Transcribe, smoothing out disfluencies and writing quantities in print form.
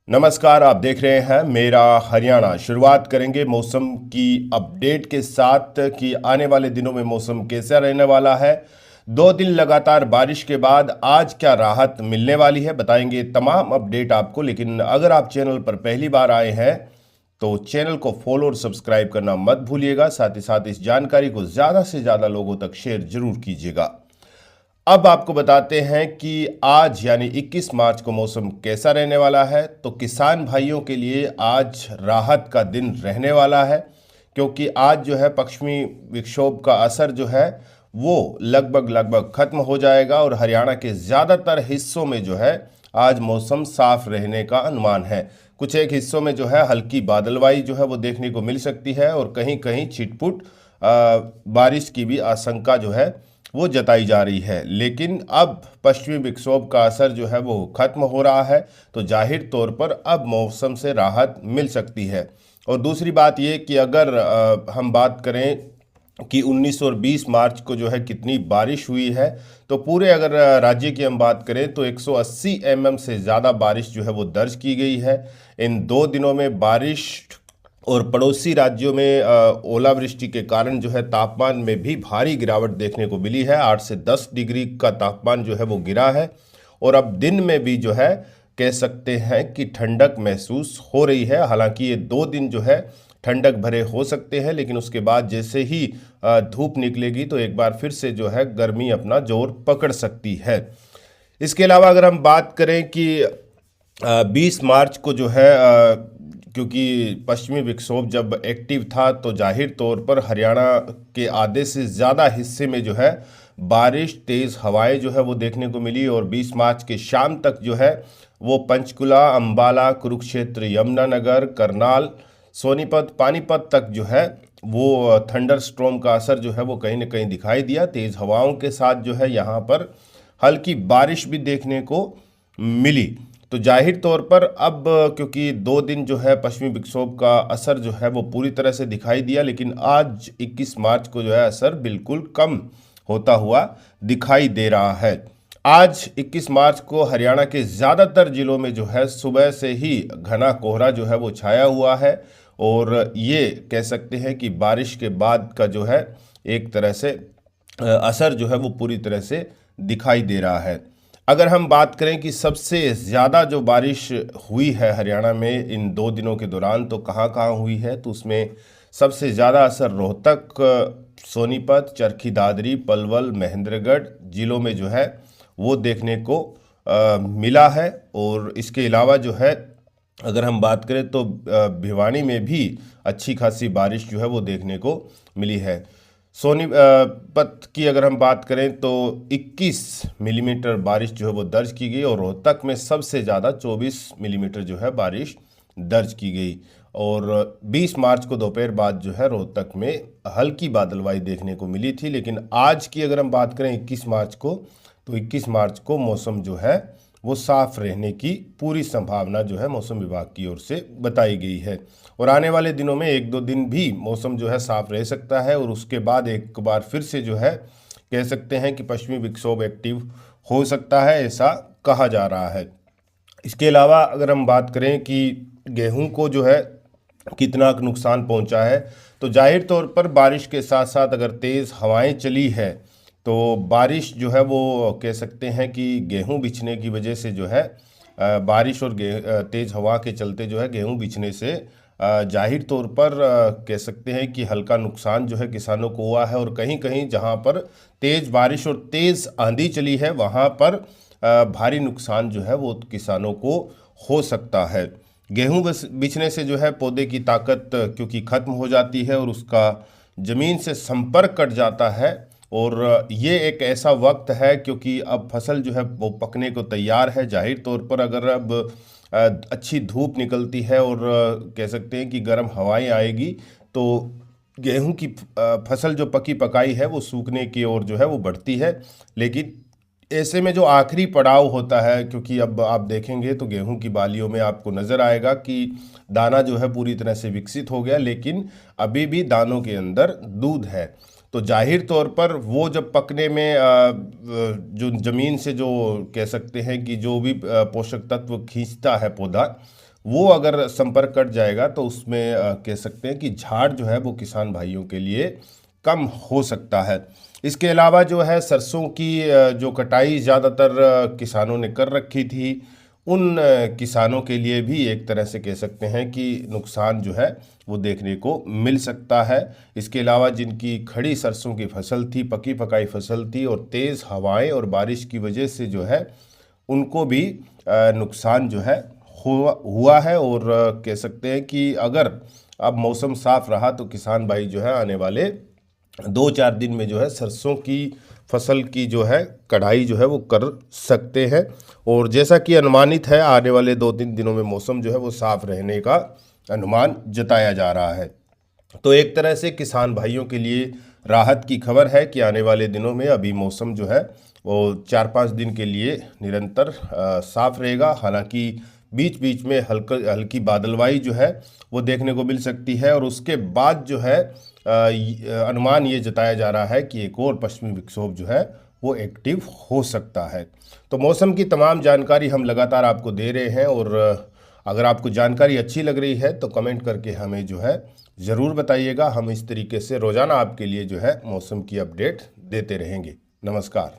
नमस्कार, आप देख रहे हैं मेरा हरियाणा। शुरुआत करेंगे मौसम की अपडेट के साथ कि आने वाले दिनों में मौसम कैसा रहने वाला है। 2 दिन लगातार बारिश के बाद आज क्या राहत मिलने वाली है, बताएंगे तमाम अपडेट आपको। लेकिन अगर आप चैनल पर पहली बार आए हैं तो चैनल को फॉलो और सब्सक्राइब करना मत भूलिएगा। साथ ही साथ इस जानकारी को ज़्यादा से ज़्यादा लोगों तक शेयर जरूर कीजिएगा। अब आपको बताते हैं कि आज यानी 21 मार्च को मौसम कैसा रहने वाला है। तो किसान भाइयों के लिए आज राहत का दिन रहने वाला है, क्योंकि आज जो है पश्चिमी विक्षोभ का असर जो है वो लगभग खत्म हो जाएगा और हरियाणा के ज़्यादातर हिस्सों में जो है आज मौसम साफ रहने का अनुमान है। कुछ एक हिस्सों में जो है हल्की बादलवाई जो है वो देखने को मिल सकती है और कहीं कहीं छिटपुट बारिश की भी आशंका जो है वो जताई जा रही है। लेकिन अब पश्चिमी विक्षोभ का असर जो है वो खत्म हो रहा है, तो जाहिर तौर पर अब मौसम से राहत मिल सकती है। और दूसरी बात ये कि अगर हम बात करें कि 19 और 20 मार्च को जो है कितनी बारिश हुई है, तो पूरे अगर राज्य की हम बात करें तो 180 mm से ज़्यादा बारिश जो है वो दर्ज की गई है। इन 2 दिनों में बारिश और पड़ोसी राज्यों में ओलावृष्टि के कारण जो है तापमान में भी भारी गिरावट देखने को मिली है। 8 से 10 डिग्री का तापमान जो है वो गिरा है और अब दिन में भी जो है कह सकते हैं कि ठंडक महसूस हो रही है। हालांकि ये 2 दिन जो है ठंडक भरे हो सकते हैं, लेकिन उसके बाद जैसे ही धूप निकलेगी तो एक बार फिर से जो है गर्मी अपना जोर पकड़ सकती है। इसके अलावा अगर हम बात करें कि 20 मार्च को जो है क्योंकि पश्चिमी विक्षोभ जब एक्टिव था तो जाहिर तौर पर हरियाणा के आधे से ज़्यादा हिस्से में जो है बारिश तेज़ हवाएं जो है वो देखने को मिली और 20 मार्च के शाम तक जो है वो पंचकुला, अंबाला, कुरुक्षेत्र, यमुनानगर, करनाल, सोनीपत, पानीपत तक जो है वो थंडर स्ट्रॉम का असर जो है वो कहीं ना कहीं दिखाई दिया। तेज़ हवाओं के साथ जो है यहाँ पर हल्की बारिश भी देखने को मिली। तो जाहिर तौर पर अब क्योंकि 2 दिन जो है पश्चिमी विक्षोभ का असर जो है वो पूरी तरह से दिखाई दिया, लेकिन आज 21 मार्च को जो है असर बिल्कुल कम होता हुआ दिखाई दे रहा है। आज 21 मार्च को हरियाणा के ज़्यादातर जिलों में जो है सुबह से ही घना कोहरा जो है वो छाया हुआ है और ये कह सकते हैं कि बारिश के बाद का जो है एक तरह से असर जो है वो पूरी तरह से दिखाई दे रहा है। अगर हम बात करें कि सबसे ज़्यादा जो बारिश हुई है हरियाणा में इन 2 दिनों के दौरान तो कहाँ कहाँ हुई है, तो उसमें सबसे ज़्यादा असर रोहतक, सोनीपत, चरखी दादरी, पलवल, महेंद्रगढ़ जिलों में जो है वो देखने को मिला है। और इसके अलावा जो है अगर हम बात करें तो भिवानी में भी अच्छी खासी बारिश जो है वो देखने को मिली है। सोनीपत की अगर हम बात करें तो 21 मिलीमीटर बारिश जो है वो दर्ज की गई और रोहतक में सबसे ज़्यादा 24 मिलीमीटर जो है बारिश दर्ज की गई। और 20 मार्च को दोपहर बाद जो है रोहतक में हल्की बादलवाई देखने को मिली थी। लेकिन आज की अगर हम बात करें 21 मार्च को, तो 21 मार्च को मौसम जो है वो साफ रहने की पूरी संभावना जो है मौसम विभाग की ओर से बताई गई है। और आने वाले दिनों में 1-2 दिन भी मौसम जो है साफ रह सकता है और उसके बाद एक बार फिर से जो है कह सकते हैं कि पश्चिमी विक्षोभ एक्टिव हो सकता है, ऐसा कहा जा रहा है। इसके अलावा अगर हम बात करें कि गेहूं को जो है कितना नुकसान पहुंचा है, तो जाहिर तौर पर बारिश के साथ साथ अगर तेज़ हवाएं चली है तो बारिश जो है वो कह सकते हैं कि गेहूं बिछने की वजह से जो है बारिश और तेज़ हवा के चलते जो है गेहूं बिछने से जाहिर तौर पर कह सकते हैं कि हल्का नुकसान जो है किसानों को हुआ है। और कहीं कहीं जहां पर तेज़ बारिश और तेज़ आंधी चली है वहां पर भारी नुकसान जो है वो किसानों को हो सकता है। गेहूं बिछने से जो है पौधे की ताकत क्योंकि ख़त्म हो जाती है और उसका ज़मीन से संपर्क कट जाता है और ये एक ऐसा वक्त है क्योंकि अब फसल जो है वो पकने को तैयार है। जाहिर तौर पर अगर अब अच्छी धूप निकलती है और कह सकते हैं कि गर्म हवाएं आएगी तो गेहूं की फसल जो पकी पकाई है वो सूखने की ओर जो है वो बढ़ती है। लेकिन ऐसे में जो आखिरी पड़ाव होता है, क्योंकि अब आप देखेंगे तो गेहूं की बालियों में आपको नज़र आएगा कि दाना जो है पूरी तरह से विकसित हो गया, लेकिन अभी भी दानों के अंदर दूध है। तो जाहिर तौर पर वो जब पकने में जो ज़मीन से जो कह सकते हैं कि जो भी पोषक तत्व खींचता है पौधा, वो अगर संपर्क कट जाएगा तो उसमें कह सकते हैं कि झाड़ जो है वो किसान भाइयों के लिए कम हो सकता है। इसके अलावा जो है सरसों की जो कटाई ज़्यादातर किसानों ने कर रखी थी, उन किसानों के लिए भी एक तरह से कह सकते हैं कि नुकसान जो है वो देखने को मिल सकता है। इसके अलावा जिनकी खड़ी सरसों की फसल थी, पकी पकाई फसल थी, और तेज़ हवाएं और बारिश की वजह से जो है उनको भी नुकसान जो है हुआ है। और कह सकते हैं कि अगर अब मौसम साफ रहा तो किसान भाई जो है आने वाले 2-4 दिन में जो है सरसों की फसल की जो है कढ़ाई जो है वो कर सकते हैं। और जैसा कि अनुमानित है आने वाले 2-3 दिनों में मौसम जो है वो साफ रहने का अनुमान जताया जा रहा है। तो एक तरह से किसान भाइयों के लिए राहत की खबर है कि आने वाले दिनों में अभी मौसम जो है वो 4-5 दिन के लिए निरंतर साफ रहेगा। हालांकि बीच बीच में हल्की बादलवाई जो है वो देखने को मिल सकती है, और उसके बाद जो है अनुमान ये जताया जा रहा है कि एक और पश्चिमी विक्षोभ जो है वो एक्टिव हो सकता है। तो मौसम की तमाम जानकारी हम लगातार आपको दे रहे हैं, और अगर आपको जानकारी अच्छी लग रही है तो कमेंट करके हमें जो है ज़रूर बताइएगा। हम इस तरीके से रोज़ाना आपके लिए जो है मौसम की अपडेट देते रहेंगे। नमस्कार।